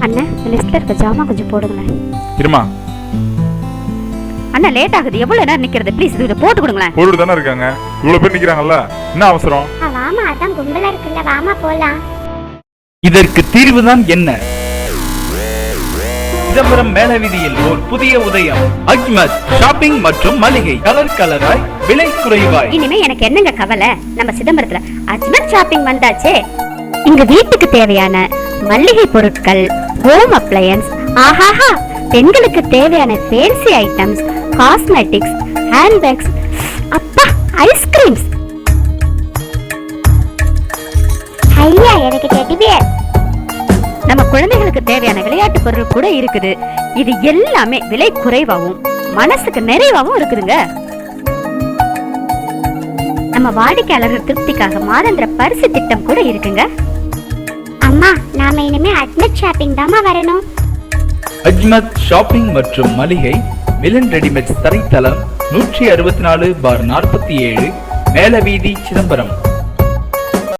அண்ணா இந்த லிஸ்ட்ல இருக்க ஜாமான் கொஞ்சம் போடுங்களேன். இருமா அண்ணா லேட் ஆகுது, எவ்வளவு நேரம் நிக்கிறது? ப்ளீஸ் இத போட்டு கொடுங்களேன். போட்டுட்டு தானே இருக்காங்க, இவ்வளவு பேர் நிக்கிறாங்கல்ல, என்ன அவசரம்? வாமா, அதான் கும்பலா இருக்குல்ல, வாமா போலாம். இதற்கு தீர்வுதான் என்ன? சிதம்பரம் மேலவீதியில் ஒரு புதிய உதயம். அஜ்மத் ஷாப்பிங் மற்றும் மளிகை, கலர் கலராய், விலை குறைவாய். இனிமே எனக்கு என்னங்க கவலை? நம்ம சிதம்பரத்துல அஜ்மத் ஷாப்பிங் வந்தாச்சே. இங்க வீட்டுக்கு தேவையான மளிகை பொருட்கள், ஹோம் அப்ளையன்ஸ், ஆஹாஹா, பெண்களுக்கு தேவையான ஃபேன்சி ஐட்டம்ஸ், காஸ்மெட்டிக்ஸ், ஹேண்ட்பேக்ஸ், அப்பா ஐஸ்கிரீம்ஸ். ஐயா எனக்கு டெடி பியர். நம்ம குழந்தைகளுக்கு தேவையான விளையாட்டு பொருள் கூட இருக்குது. இது எல்லாமே விலை குறைவாகவும் மனசுக்கு நிறைவாகவும் இருக்குதுங்க. நம்ம வாடிக்கையாளர்கள் திருப்திக்காக மாதாந்திர பரிசு திட்டம் கூட இருக்குங்க. அம்மா, நாம இனிமே அஜ்மத் ஷாப்பிங் தாமா வரணும். அஜ்மத் ஷாப்பிங் மற்றும் மளிகை, மிலன் ரெடிமேட்ஸ் தரைத்தளம் 164/47, மேலவீதி, சிதம்பரம்.